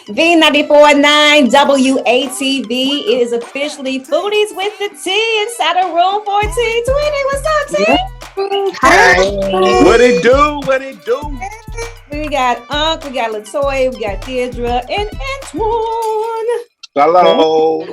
V94.9 WATV. It is officially Foodies with the T inside a room for T20. What's up, Yeah. T? Hi. What it do? What it do? We got Unc, we got Latoya, we got Deirdre, and Antoine. Hello.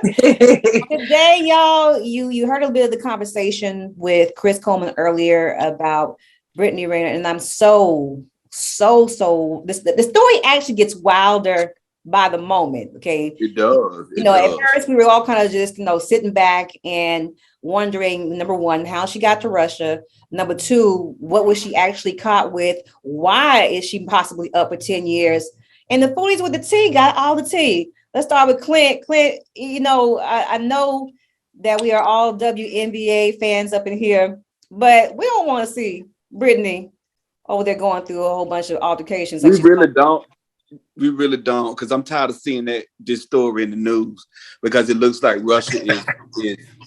Today, y'all, you heard a bit of the conversation with Chris Coleman earlier about Brittany Griner, and I'm so the story actually gets wilder by the moment. Okay, It does. at first we were all kind of just sitting back and wondering, number one, how she got to Russia. Number two, what was she actually caught with? Why is she possibly up for 10 years? And the Foodies with the T got all the tea. Let's start with Clint. Clint, I know that we are all WNBA fans up in here, but we don't want to see Brittany over there going through a whole bunch of altercations. We really don't. We really don't, because I'm tired of seeing this story in the news, because it looks like Russia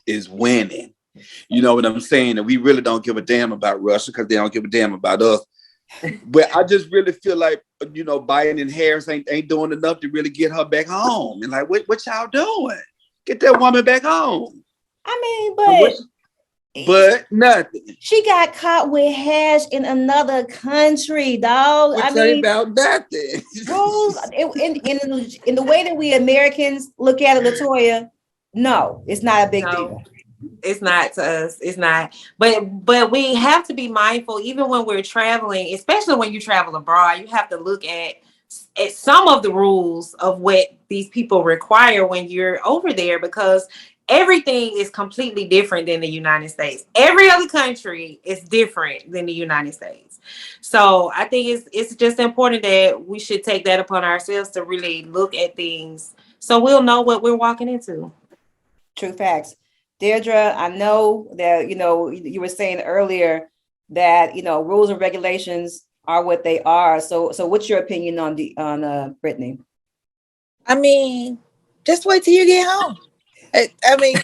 is winning. You know what I'm saying? And we really don't give a damn about Russia because they don't give a damn about us. But I just really feel like, Biden and Harris ain't doing enough to really get her back home. And like, what y'all doing? Get that woman back home. I mean, but nothing. She got caught with hash in another country, dog. About nothing. Rules in the way that we Americans look at it, Latoya. No, it's not a big deal. It's not to us. It's not. But we have to be mindful, even when we're traveling, especially when you travel abroad. You have to look at some of the rules of what these people require when you're over there, because everything is completely different than the United States. Every other country is different than the United States. So I think it's just important that we should take that upon ourselves to really look at things so we'll know what we're walking into. True facts. Deirdre, I know that, you were saying earlier that, rules and regulations are what they are. So what's your opinion on Brittany? I mean, just wait till you get home. I mean,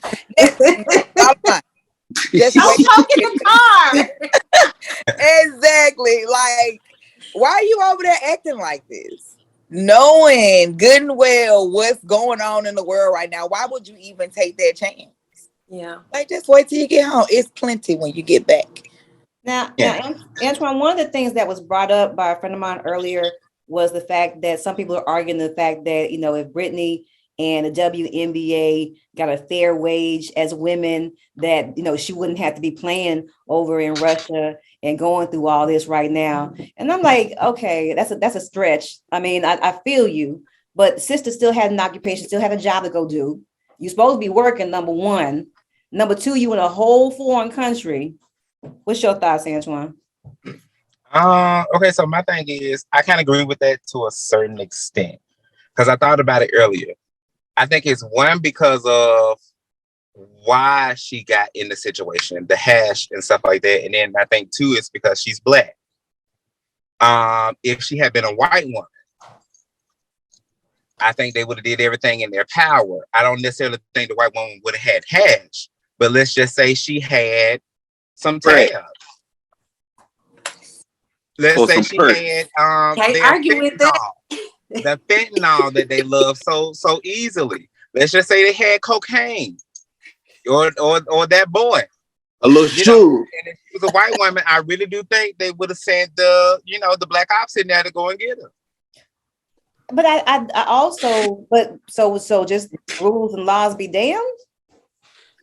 just don't talk in the car. Exactly. Like, why are you over there acting like this? Knowing good and well what's going on in the world right now, why would you even take that chance? Yeah. Like, just wait till you get home. It's plenty when you get back. Now, Antoine, one of the things that was brought up by a friend of mine earlier was the fact that some people are arguing the fact that, if Brittany and the WNBA got a fair wage as women, that, she wouldn't have to be playing over in Russia and going through all this right now. And I'm like, okay, that's a stretch. I mean, I feel you, but sister still had an occupation, still had a job to go do. You're supposed to be working, number one. Number two, you in a whole foreign country. What's your thoughts, Antoine? Okay, so my thing is, I kind of agree with that to a certain extent, because I thought about it earlier. I think it's one, because of why she got in the situation, the hash and stuff like that. And then I think two, it's because she's Black. If she had been a white woman, I think they would have did everything in their power. I don't necessarily think the white woman would have had hash, but let's just say she had some tab. Let's say she had can't argue with that. The fentanyl that they love so easily. Let's just say they had cocaine, or that boy, a little shoe. And if she was a white woman, I really do think they would have sent the black ops in there to go and get her. But I also, so just rules and laws be damned.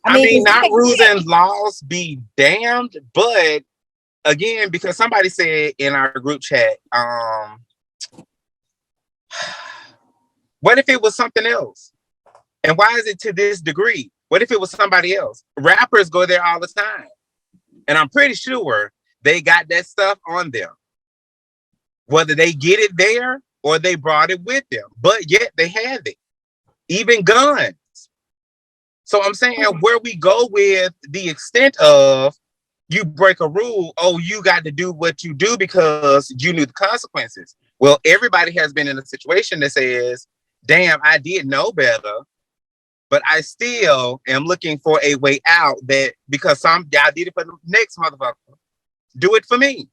I mean, not rules and laws be damned, but again, because somebody said in our group chat, what if it was something else? And why is it to this degree? What if it was somebody else? Rappers go there all the time. And I'm pretty sure they got that stuff on them. Whether they get it there or they brought it with them, but yet they have it. Even guns. So I'm saying where we go with the extent of you break a rule, you got to do what you do because you knew the consequences. Well, everybody has been in a situation that says, damn, I did know better, but I still am looking for a way out, that because some y'all did it for the next motherfucker. Do it for me.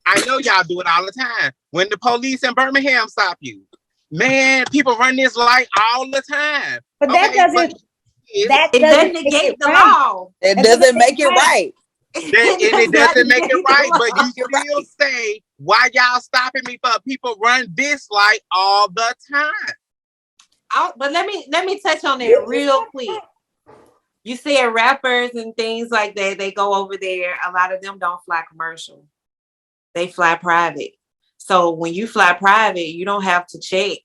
I know y'all do it all the time. When the police in Birmingham stop you, Man, people run this light all the time. But that doesn't it doesn't negate the law. It doesn't make it right. And it doesn't make it right, but you You're still right. say, why y'all stopping me for people run this light all the time? But let me touch on that real quick. You see rappers and things like that, they go over there. A lot of them don't fly commercial. They fly private. So when you fly private, you don't have to check.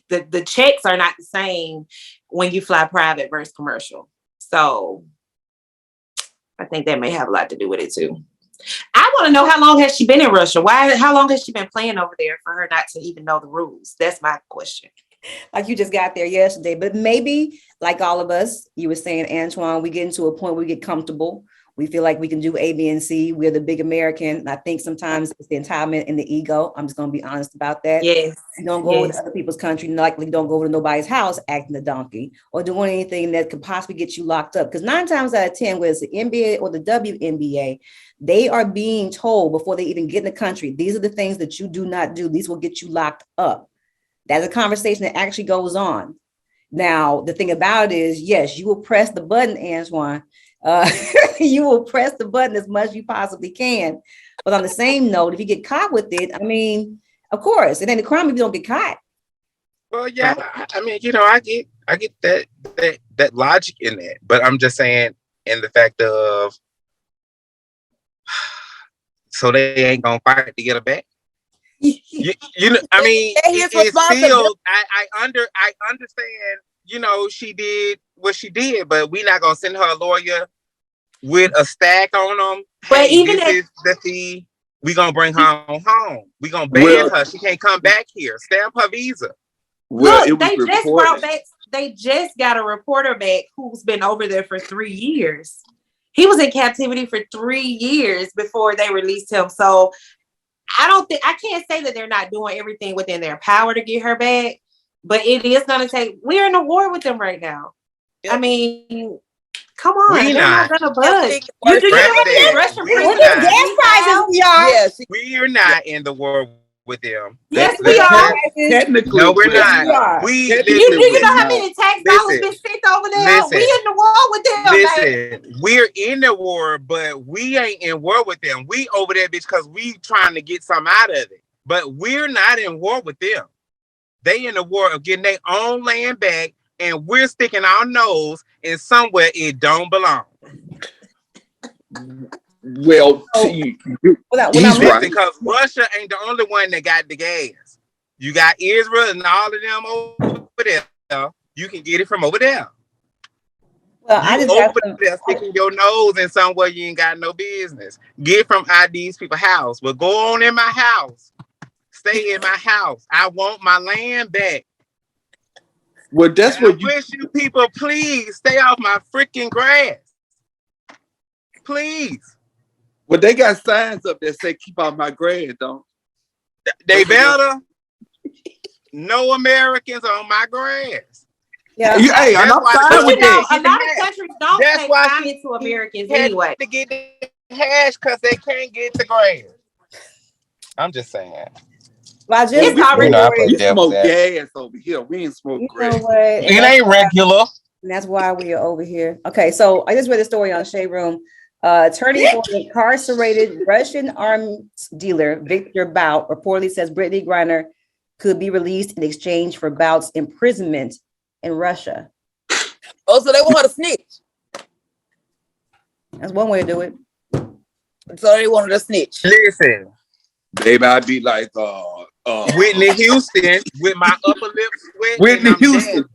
The checks are not the same when you fly private versus commercial. So I think that may have a lot to do with it too. I want to know, how long has she been in Russia? How long has she been playing over there for her not to even know the rules? That's my question. Like you just got there yesterday, but maybe like all of us, you were saying, Antoine, we get into a point where we get comfortable. We feel like we can do A, B, and C. We're the big American. And I think sometimes it's the entitlement and the ego. I'm just going to be honest about that. Yes. You don't go over to other people's country, likely don't go over to nobody's house acting a donkey or doing anything that could possibly get you locked up. Because 9 times out of 10, whether it's the NBA or the WNBA, they are being told before they even get in the country, these are the things that you do not do. These will get you locked up. That's a conversation that actually goes on. Now, the thing about it is, yes, you will press the button, Antoine. You will press the button as much as you possibly can. But on the same note, if you get caught with it, I mean, of course, it ain't a crime if you don't get caught. Well, yeah, I mean, I get that logic in that, but I'm just saying, in the fact of, so they ain't gonna fight to get her back. You know, I mean, it's still, I understand, she did what she did, but we're not gonna send her a lawyer with a stack on them. But hey, even this is the fee. We gonna bring her on home. We gonna ban her. She can't come back here. Stamp her visa. Well, look, they just got a reporter back who's been over there for 3 years. He was in captivity for 3 years before they released him. So I can't say that they're not doing everything within their power to get her back, but it is going to take, we're in a war with them right now. Yep. I mean, come on. They're not going to budge. You do know Russian prisoners. Gas prices we are. Yes, we are not in the war with them. Yes, we are. Technically, no, we're not. You know how many tax dollars been spent over there? We in the war with them. We're in the war, but we ain't in war with them. We over there because we trying to get something out of it. But we're not in war with them. They in the war of getting their own land back, and we're sticking our nose in somewhere it don't belong. Well, he's right. Because Russia ain't the only one that got the gas. You got Israel and all of them over there. You can get it from over there. Well, I just over there sticking your nose in somewhere you ain't got no business. Get from ID's people's house. Well, go on in my house. Stay in my house. I want my land back. Well, that's what I wish you people please stay off my freaking grass. Please. Well, they got signs up that say keep out my grass, don't they? Better. No Americans on my grass. Yeah. Hey, I'm fine with that. A lot of countries don't take kindness to Americans anyway. To get the hash because they can't get the grass. I'm just saying. Well, we smoke gas over here. We ain't smoke grass. It ain't regular. And that's why we are over here. Okay, so I just read a story on Shade Room. Attorney for the incarcerated Russian arms dealer Victor Bout reportedly says Brittany Griner could be released in exchange for Bout's imprisonment in Russia. Oh, so they want her to snitch. That's one way to do it. So they wanted to snitch. Listen, baby, I'd be like Whitney Houston with my upper lip sweat. Whitney Houston.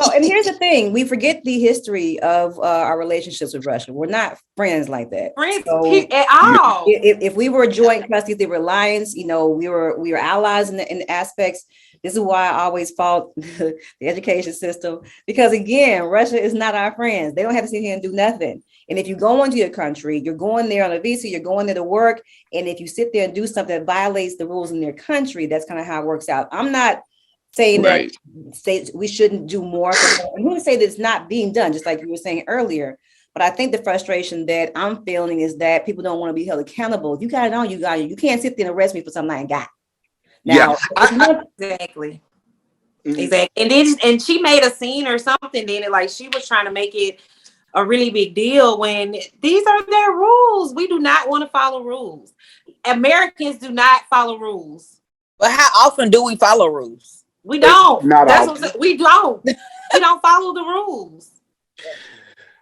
Oh, and here's the thing: we forget the history of our relationships with Russia. We're not friends like that. At all. If we were joint custody, they were alliance. We were allies in aspects. This is why I always fault the education system, because again, Russia is not our friends. They don't have to sit here and do nothing. And if you go into your country, you're going there on a visa, you're going there to work. And if you sit there and do something that violates the rules in their country, that's kind of how it works out. I'm not saying that we shouldn't do more. I'm going to say that it's not being done, just like you were saying earlier. But I think the frustration that I'm feeling is that people don't want to be held accountable. If you got it on, you got it. You can't sit there and arrest me for something I ain't got. Now, Exactly. Mhm. Exactly. And she made a scene or something. Then like she was trying to make it a really big deal when these are their rules. We do not want to follow rules. Americans do not follow rules. But how often do we follow rules? We don't. Not That's all. what I'm saying. We don't. We don't follow the rules.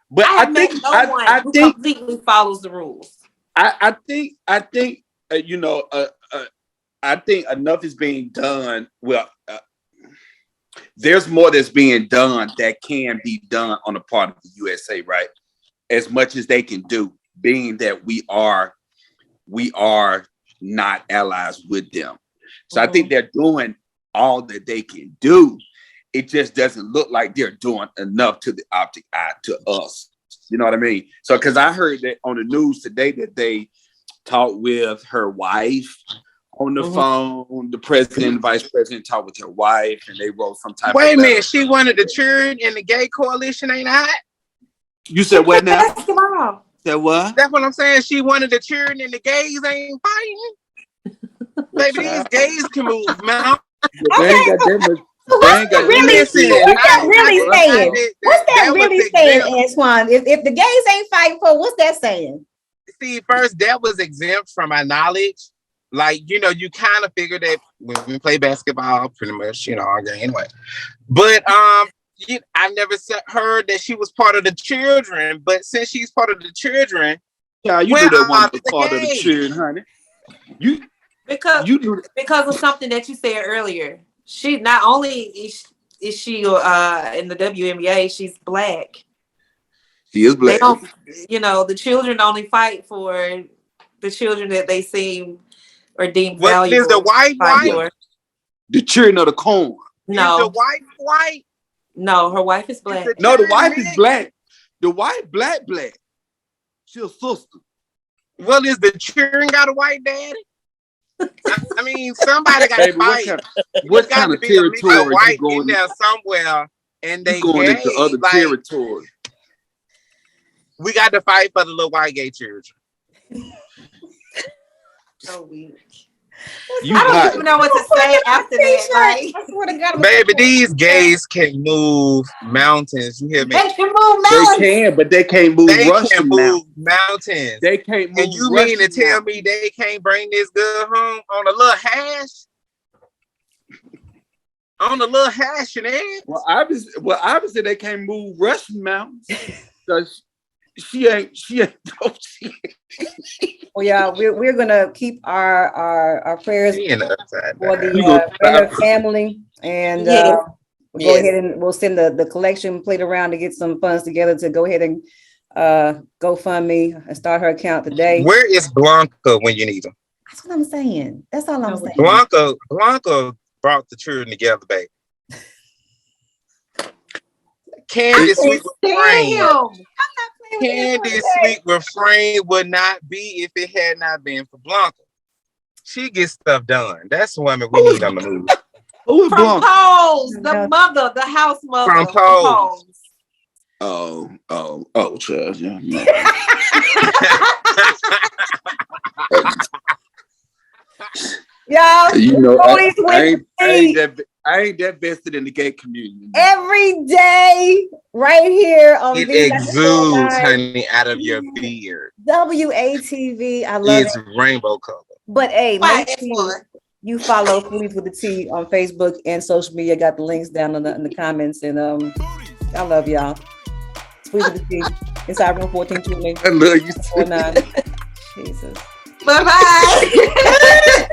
But I have met no one who completely follows the rules. I think you know, I think enough is being done. Well, there's more that's being done that can be done on the part of the USA, right? As much as they can do, being that we are not allies with them. So I think they're doing all that they can do. It just doesn't look like they're doing enough to the optic eye to us. You know what I mean? So, because I heard that on the news today that they talked with her wife on the phone. The president and vice president talked with her wife, and they wrote some type. Wait a minute, she wanted the children in the gay coalition ain't hot? You said what now? Basketball. Said what? That's what I'm saying. She wanted the children and the gays ain't fighting. Maybe these gays can move, man. They ain't got that much. What's that really saying? What's that really saying, Antoine? If the gays ain't fighting for, what's that saying? See, first, that was exempt from my knowledge. Like, you know, you kind of figure that when we play basketball, pretty much, you know, all game anyway. But I've never heard that she was part of the children. But since she's part of the children, yeah, you knew that one was part of the children, honey. Because of something that you said earlier. She not only is she in the WNBA, she's black. She is black. They don't, you know, the children only fight for the children that they seem or deem valuable. Is the white? The children of the corn. No. Is the wife white? No, her wife is black. No, the wife is black. The wife black. She's a sister. Well, is the children got a white daddy? I mean, somebody got to fight. What kind of territory white you going in there somewhere? And they going gay, into other territory. We got to fight for the little white gay children. So weak. I don't even know what to say after that. Right? Baby, these gays can move mountains. You hear me? They can move mountains. They can, but they can't move Russian mountains. They can't move. And you mean to tell me they can't bring this girl home on a little hash? On a little hash and eggs? Well, obviously they can't move Russian mountains. So she ain't. Well, yeah, we're gonna keep our prayers for the Griner family, and we'll go ahead and we'll send the collection plate around to get some funds together to go ahead and GoFundMe and start her account today. Where is Blanca when you need them? That's what I'm saying. That's all I'm saying. Blanca brought the children together, baby. Candy Sweet Refrain would not be if it had not been for Blanca. She gets stuff done. That's the woman we need on the movie. Who is Blanca? Pose, the mother, the house mother. From Pose. Oh, child, yeah. Y'all, you know, I ain't that vested in the gay community. Every day, right here on it exudes, honey, out of your beard. WATV, I love it's rainbow color. But hey, make sure you follow Foodies with the T on Facebook and social media. Got the links down in the comments, and I love y'all. Foodies with the T inside room 1420. I love you. Jesus. Bye bye.